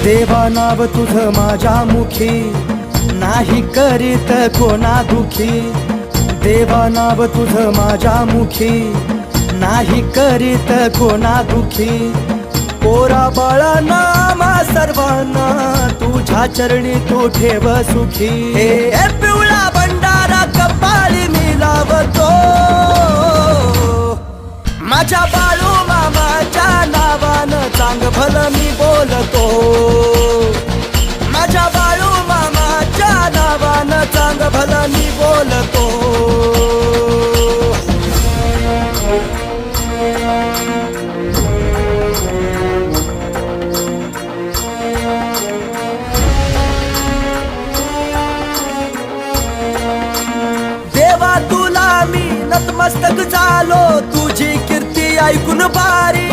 देवा नाव तुझं माझ्या मुखी, नाही करीत कोणा दुखी. देवा नाव तुझं माझ्या मुखी, नाही करीत कोणा दुखी. पोरा बाळा नामा सर्वांना तुझ्या चरणी तू ठेव सुखी. हे पिवळा भंडारा कपाळी मी लावतो, माझ्या